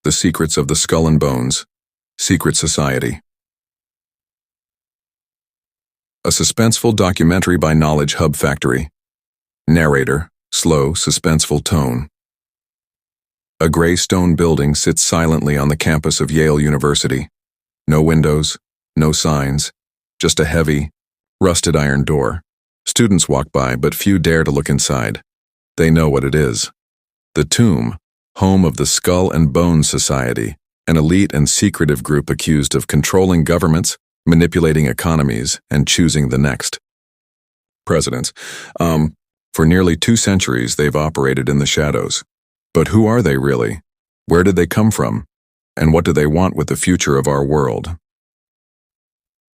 The Secrets of the Skull and Bones, Secret Society. A suspenseful documentary by Knowledge Hub Factory. Narrator, slow, suspenseful tone. A gray stone building sits silently on the campus of Yale University. No windows, no signs, just a heavy, rusted iron door. Students walk by, but few dare to look inside. They know what it is. The Tomb, home of the Skull and Bones Society, an elite and secretive group accused of controlling governments, manipulating economies, and choosing the next presidents. For nearly 2 centuries, they've operated in the shadows. But who are they really? Where did they come from? And what do they want with the future of our world?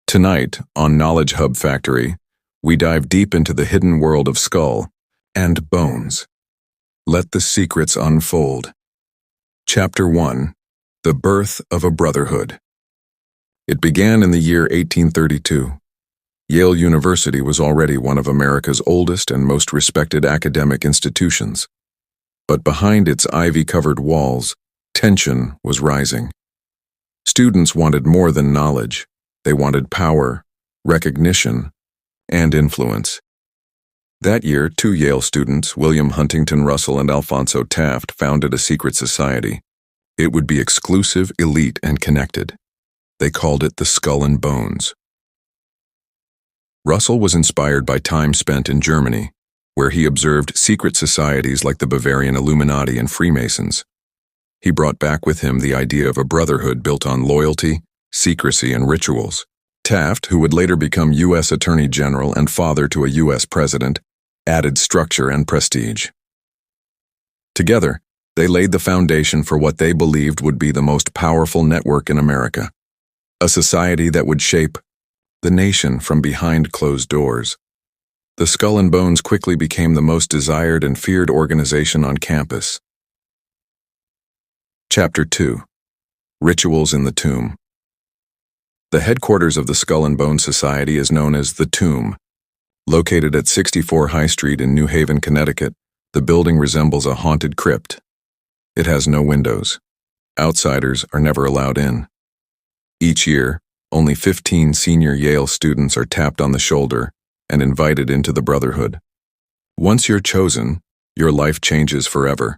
Tonight, on Knowledge Hub Factory, we dive deep into the hidden world of skull and bones. Let the secrets unfold. Chapter 1. The Birth of a Brotherhood. It began in the year 1832. Yale University was already one of America's oldest and most respected academic institutions. But behind its ivy-covered walls, tension was rising. Students wanted more than knowledge. They wanted power, recognition, and influence. That year, 2 Yale students, William Huntington Russell and Alphonso Taft, founded a secret society. It would be exclusive, elite, and connected. They called it the Skull and Bones. Russell was inspired by time spent in Germany, where he observed secret societies like the Bavarian Illuminati and Freemasons. He brought back with him the idea of a brotherhood built on loyalty, secrecy, and rituals. Taft, who would later become U.S. Attorney General and father to a U.S. president, added structure and prestige. Together, they laid the foundation for what they believed would be the most powerful network in America, a society that would shape the nation from behind closed doors. The Skull and Bones quickly became the most desired and feared organization on campus. Chapter 2. Rituals in the Tomb. The headquarters of the Skull and Bones Society is known as the Tomb. Located at 64 High Street in New Haven, Connecticut, the building resembles a haunted crypt. It has no windows. Outsiders are never allowed in. Each year, only 15 senior Yale students are tapped on the shoulder and invited into the brotherhood. Once you're chosen, your life changes forever.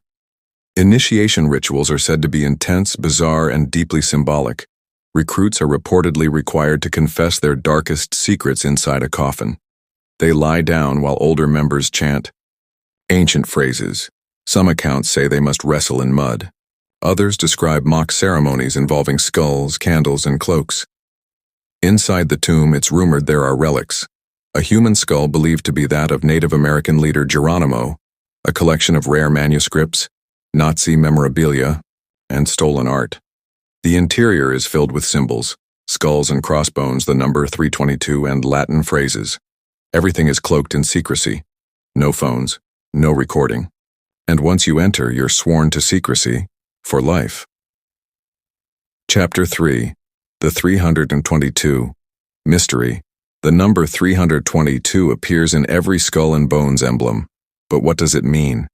Initiation rituals are said to be intense, bizarre, and deeply symbolic. Recruits are reportedly required to confess their darkest secrets inside a coffin. They lie down while older members chant ancient phrases. Some accounts say they must wrestle in mud. Others describe mock ceremonies involving skulls, candles, and cloaks. Inside the tomb, it's rumored there are relics. A human skull believed to be that of Native American leader Geronimo, a collection of rare manuscripts, Nazi memorabilia, and stolen art. The interior is filled with symbols, skulls and crossbones, the number 322, and Latin phrases. Everything is cloaked in secrecy. No phones, no recording. And once you enter, you're sworn to secrecy for life. Chapter 3. The 322. Mystery. The number 322 appears in every Skull and Bones emblem. But what does it mean?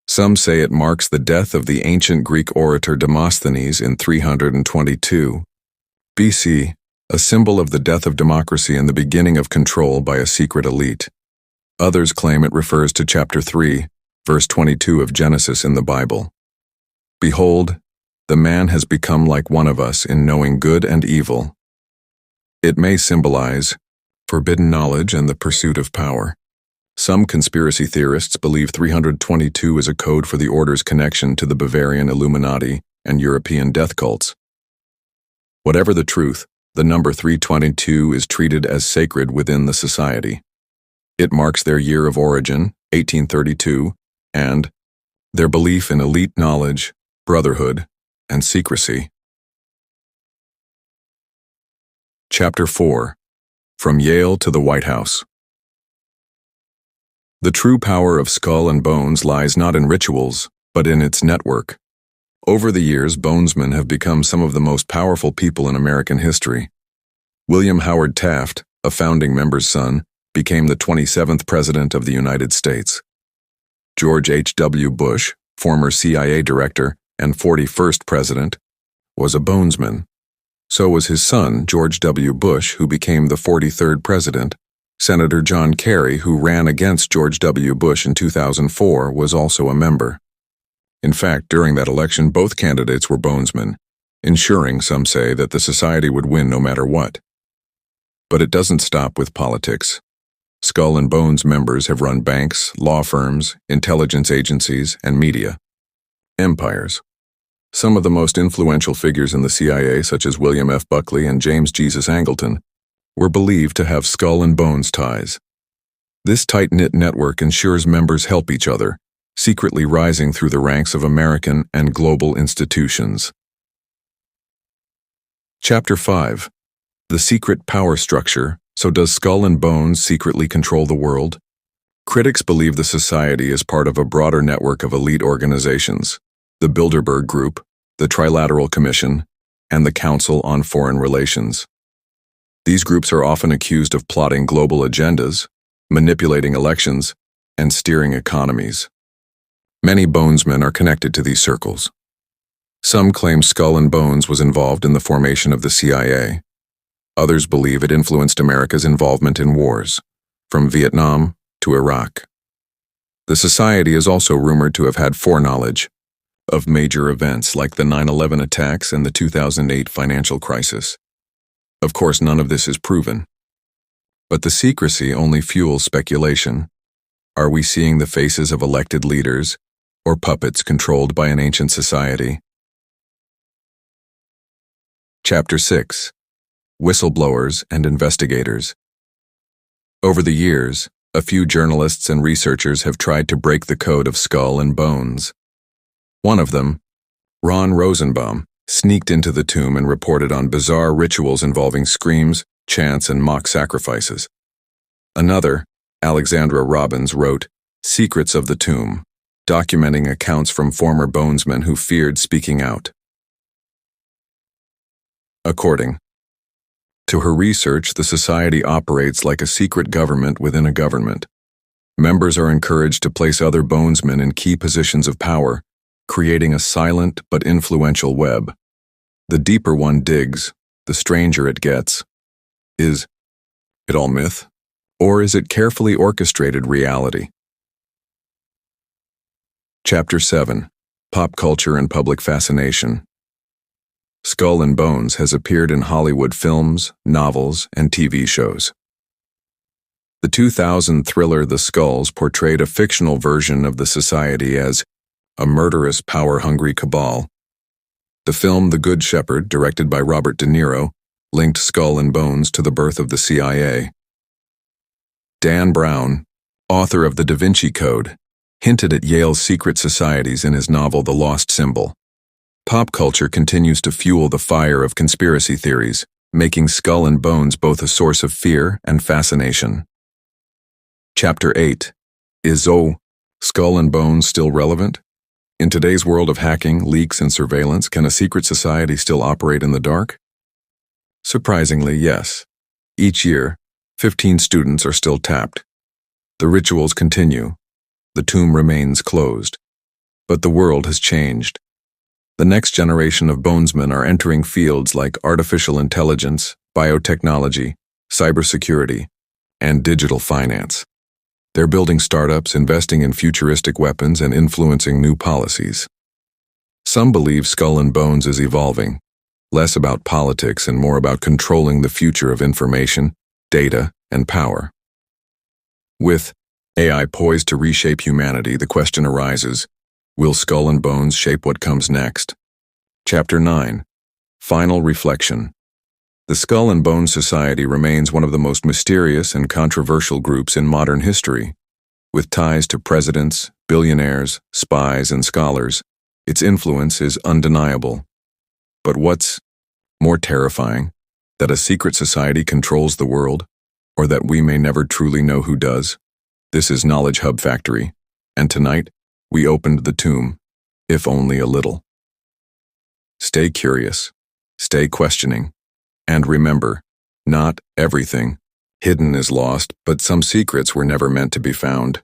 Some say it marks the death of the ancient Greek orator Demosthenes in 322 BC, a symbol of the death of democracy and the beginning of control by a secret elite. Others claim it refers to chapter 3, verse 22 of Genesis in the Bible. Behold, the man has become like one of us in knowing good and evil. It may symbolize forbidden knowledge and the pursuit of power. Some conspiracy theorists believe 322 is a code for the order's connection to the Bavarian Illuminati and European death cults. Whatever the truth, the number 322 is treated as sacred within the society. It marks their year of origin, 1832, and their belief in elite knowledge, brotherhood, and secrecy. Chapter 4. From Yale to the White House. The true power of Skull and Bones lies not in rituals, but in its network. Over the years, bonesmen have become some of the most powerful people in American history. William Howard Taft, a founding member's son, became the 27th President of the United States. George H.W. Bush, former CIA director, and 41st president, was a bonesman. So was his son, George W. Bush, who became the 43rd president. Senator John Kerry, who ran against George W. Bush in 2004, was also a member. In fact, during that election, both candidates were bonesmen, ensuring, some say, that the society would win no matter what. But it doesn't stop with politics. Skull and Bones members have run banks, law firms, intelligence agencies, and media. Empires. Some of the most influential figures in the CIA, such as William F. Buckley and James Jesus Angleton, were believed to have skull and bones ties. This tight-knit network ensures members help each other, secretly rising through the ranks of American and global institutions. Chapter 5. The Secret Power Structure. So does Skull and Bones secretly control the world? Critics believe the society is part of a broader network of elite organizations, the Bilderberg Group, the Trilateral Commission, and the Council on Foreign Relations. These groups are often accused of plotting global agendas, manipulating elections, and steering economies. Many bonesmen are connected to these circles. Some claim Skull and Bones was involved in the formation of the CIA. Others believe it influenced America's involvement in wars, from Vietnam to Iraq. The society is also rumored to have had foreknowledge of major events like the 9/11 attacks and the 2008 financial crisis. Of course, none of this is proven. But the secrecy only fuels speculation. Are we seeing the faces of elected leaders or puppets controlled by an ancient society? Chapter 6. Whistleblowers and investigators. Over the years, a few journalists and researchers have tried to break the code of Skull and Bones. One of them, Ron Rosenbaum, sneaked into the tomb and reported on bizarre rituals involving screams, chants, and mock sacrifices. Another, Alexandra Robbins, wrote Secrets of the Tomb, documenting accounts from former bonesmen who feared speaking out. According to her research, the society operates like a secret government within a government. Members are encouraged to place other bonesmen in key positions of power, creating a silent but influential web. The deeper one digs, the stranger it gets. Is it all myth? Or is it carefully orchestrated reality? Chapter 7. Pop Culture and Public Fascination. Skull and Bones has appeared in Hollywood films, novels, and TV shows. The 2000 thriller The Skulls portrayed a fictional version of the society as a murderous, power-hungry cabal. The film The Good Shepherd, directed by Robert De Niro, linked Skull and Bones to the birth of the CIA. Dan Brown, author of The Da Vinci Code, hinted at Yale's secret societies in his novel The Lost Symbol. Pop culture continues to fuel the fire of conspiracy theories, making Skull and Bones both a source of fear and fascination. Chapter 8. Is Skull and Bones still relevant? In today's world of hacking, leaks, and surveillance, can a secret society still operate in the dark? Surprisingly, yes. Each year, 15 students are still tapped. The rituals continue. The tomb remains closed. But the world has changed. The next generation of bonesmen are entering fields like artificial intelligence, biotechnology, cybersecurity, and digital finance. They're building startups, investing in futuristic weapons, and influencing new policies. Some believe Skull and Bones is evolving, less about politics and more about controlling the future of information, data, and power. With AI poised to reshape humanity, the question arises, will Skull and Bones shape what comes next? Chapter 9. Final Reflection. The Skull and Bones Society remains one of the most mysterious and controversial groups in modern history. With ties to presidents, billionaires, spies, and scholars, its influence is undeniable. But what's more terrifying, that a secret society controls the world, or that we may never truly know who does? This is Knowledge Hub Factory, and tonight, we opened the tomb, if only a little. Stay curious, stay questioning, and remember, not everything hidden is lost, but some secrets were never meant to be found.